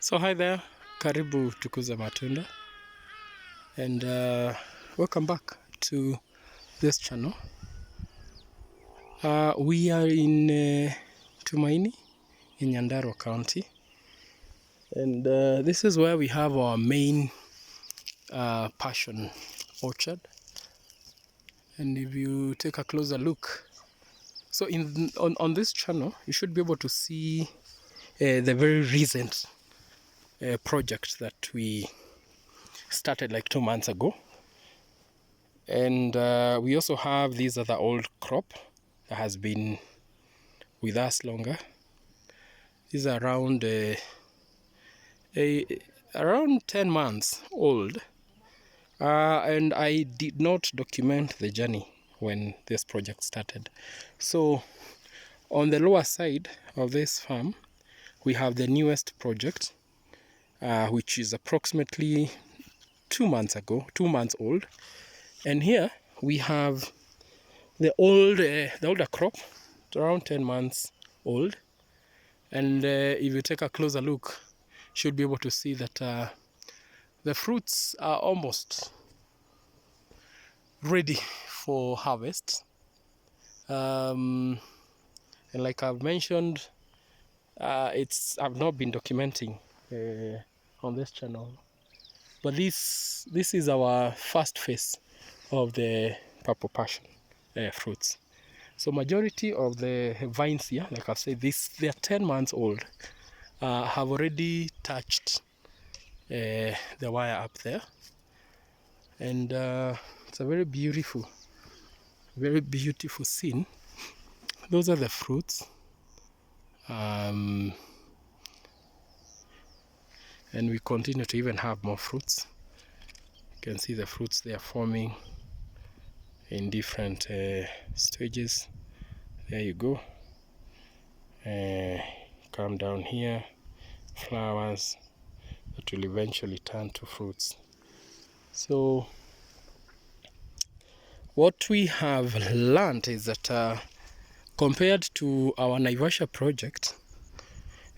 So hi there, karibu tukuze matunda, and welcome back to this channel. We are in Tumaini in Nyandarua County, and this is where we have our main passion orchard. And if you take a closer look, so on this channel you should be able to see the very recent project that we started like 2 months ago. And we also have this other old crop that has been with us longer. These are around around 10 months old, and I did not document the journey when this project started. So on the lower side of this farm we have the newest project, which is approximately 2 months old. And here we have the older crop, around 10 months old. And if you take a closer look, you should be able to see that the fruits are almost ready for harvest. And like I've mentioned, I've not been documenting on this channel, but this is our first phase of the purple passion fruits. So majority of the vines here, like I've said, they are 10 months old, have already touched the wire up there, and it's a very beautiful scene. Those are the fruits, and we continue to even have more fruits. You can see the fruits, they are forming in different stages. There you go. Come down here, flowers that will eventually turn to fruits. So what we have learned is that compared to our Naivasha project,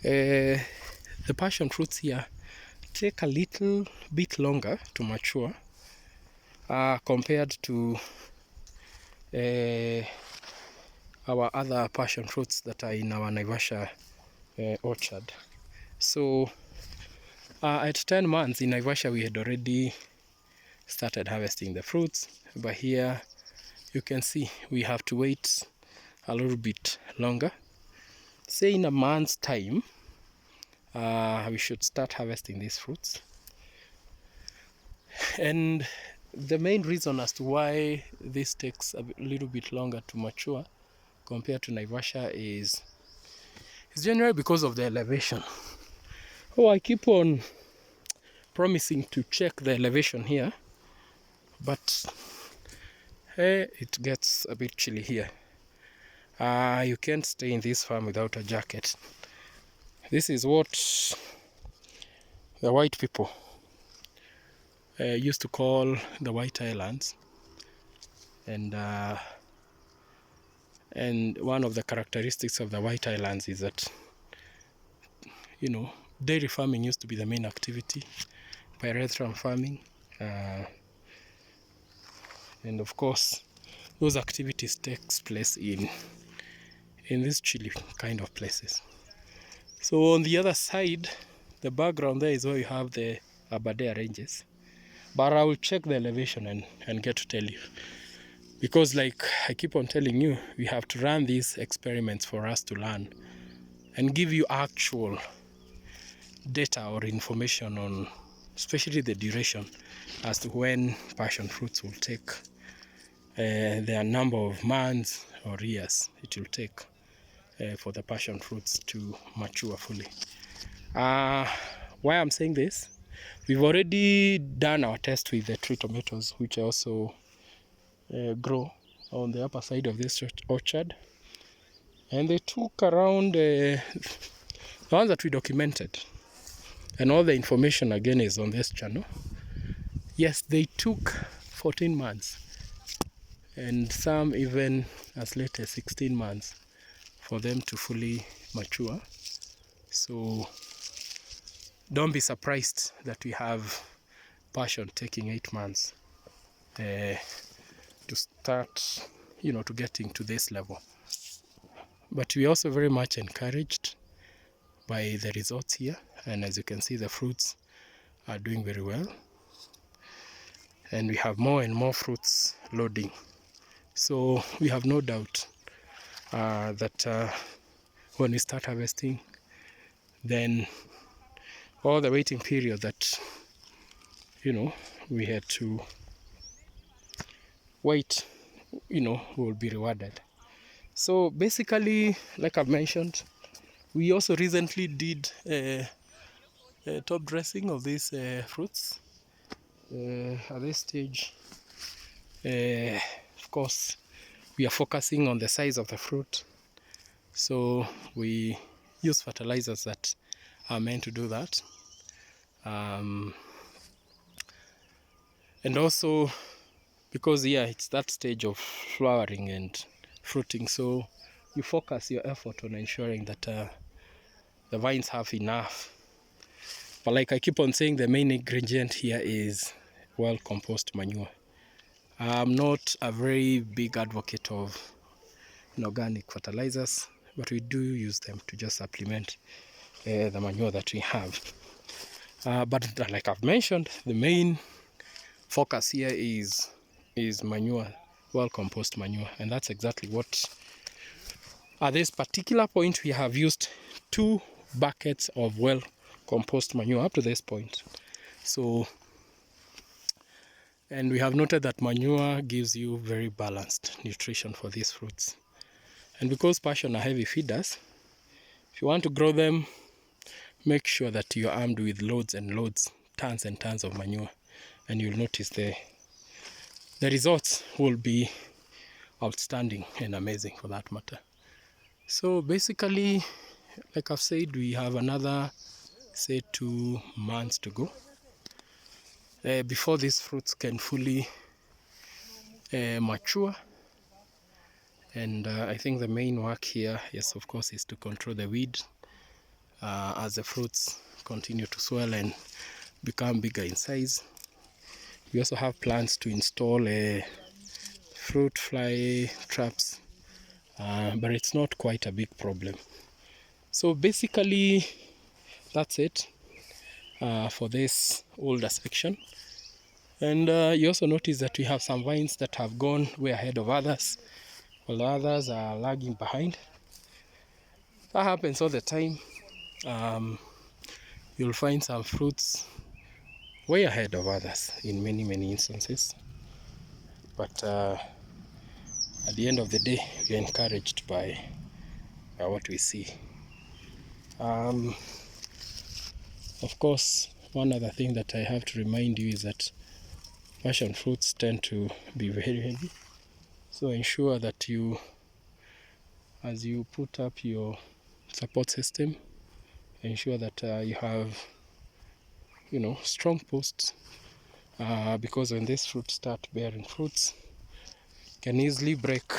the passion fruits here take a little bit longer to mature compared to our other passion fruits that are in our Naivasha orchard. So at 10 months in Naivasha we had already started harvesting the fruits, but here you can see we have to wait a little bit longer. Say in a month's time we should start harvesting these fruits. And the main reason as to why this takes a little bit longer to mature compared to Naivasha is generally because of the elevation. Oh, I keep on promising to check the elevation here, but hey, it gets a bit chilly here. You can't stay in this farm without a jacket. This is what the white people used to call the White Islands, and one of the characteristics of the White Islands is that, you know, dairy farming used to be the main activity, pyrethrum farming, and of course those activities takes place in these chilly kind of places. So on the other side, the background there is where you have the Aberdare ranges, but I will check the elevation and get to tell you, because like I keep on telling you, we have to run these experiments for us to learn and give you actual data or information on especially the duration as to when passion fruits will take their number of months or years it will take for the passion fruits to mature fully. Why I'm saying this, we've already done our test with the tree tomatoes, which I also grow on the upper side of this orchard, and they took around the ones that we documented, and all the information again is on this channel. Yes, they took 14 months and some even as late as 16 months for them to fully mature. So don't be surprised that we have passion taking 8 months to start, to getting to this level. But we also very much encouraged by the results here, and as you can see, the fruits are doing very well, and we have more and more fruits loading. So we have no doubt that when we start harvesting, then all the waiting period that we had to wait will be rewarded. So basically, like I've mentioned, we also recently did a top dressing of these fruits. At this stage, of course, we are focusing on the size of the fruit, so we use fertilizers that are meant to do that. And also because it's that stage of flowering and fruiting, so you focus your effort on ensuring that the vines have enough. But like I keep on saying, the main ingredient here is well compost manure. I'm not a very big advocate of organic fertilizers, but we do use them to just supplement the manure that we have. But like I've mentioned, the main focus here is manure, well compost manure, and that's exactly what at this particular point we have used 2 buckets of well compost manure up to this point. So, and we have noted that manure gives you very balanced nutrition for these fruits, and because passion are heavy feeders, if you want to grow them, make sure that you're armed with loads and loads, tons and tons of manure, and you'll notice the results will be outstanding and amazing for that matter. So basically, like I've said, we have another, say, 2 months to go before these fruits can fully mature. And I think the main work here, yes, of course, is to control the weed as the fruits continue to swell and become bigger in size. We also have plans to install fruit fly traps, but it's not quite a big problem. So basically, that's it for this older section. And you also notice that we have some vines that have gone way ahead of others, while others are lagging behind. That happens all the time. You'll find some fruits way ahead of others in many instances, but at the end of the day, we're encouraged by what we see. Of course, one other thing that I have to remind you is that passion fruits tend to be very heavy, so ensure that you, as you put up your support system, ensure that you have strong posts, because when these fruits start bearing fruits, can easily break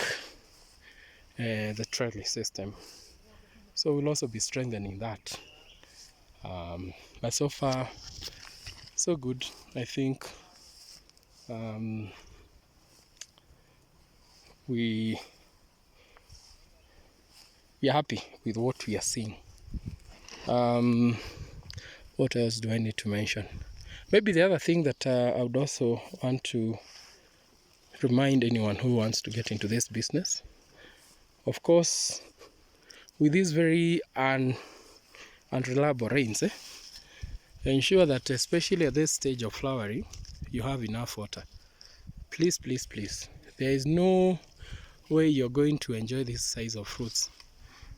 the trellis system. So we'll also be strengthening that. But so far, so good. I think we are happy with what we are seeing. What else do I need to mention? Maybe the other thing that I would also want to remind anyone who wants to get into this business, of course, with these very unreliable rains, ensure that especially at this stage of flowering, you have enough water. Please, there is no way you're going to enjoy this size of fruits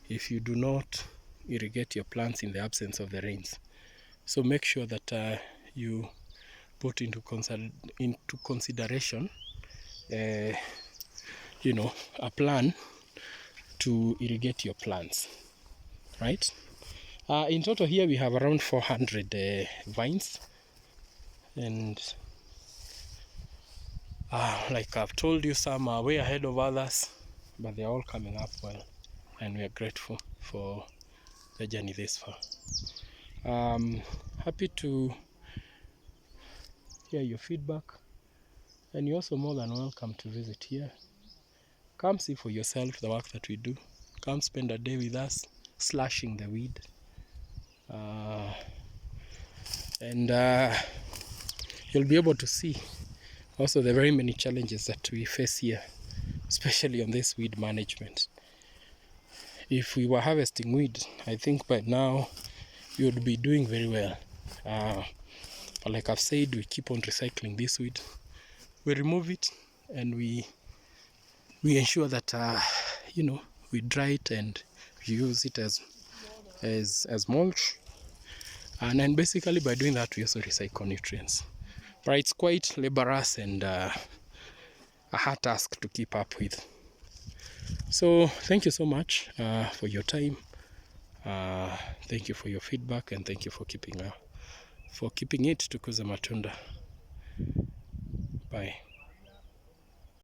if you do not irrigate your plants in the absence of the rains. So make sure that you put into consideration a plan to irrigate your plants, right? In total here we have around 400 vines, and like I've told you, some are way ahead of others, but they're all coming up well, and we are grateful for the journey this far. happy to hear your feedback, and you're also more than welcome to visit here. Come see for yourself the work that we do. Come spend a day with us slashing the weed, and you'll be able to see also the very many challenges that we face here, especially on this weed management. If we were harvesting weed, I think by now we would be doing very well. But like I've said, we keep on recycling this weed. We remove it and we ensure that we dry it and use it as mulch. And then basically by doing that we also recycle nutrients. But it's quite laborious and a hard task to keep up with. So thank you so much for your time. Thank you for your feedback, and thank you for keeping it Tukuza Matunda. Bye.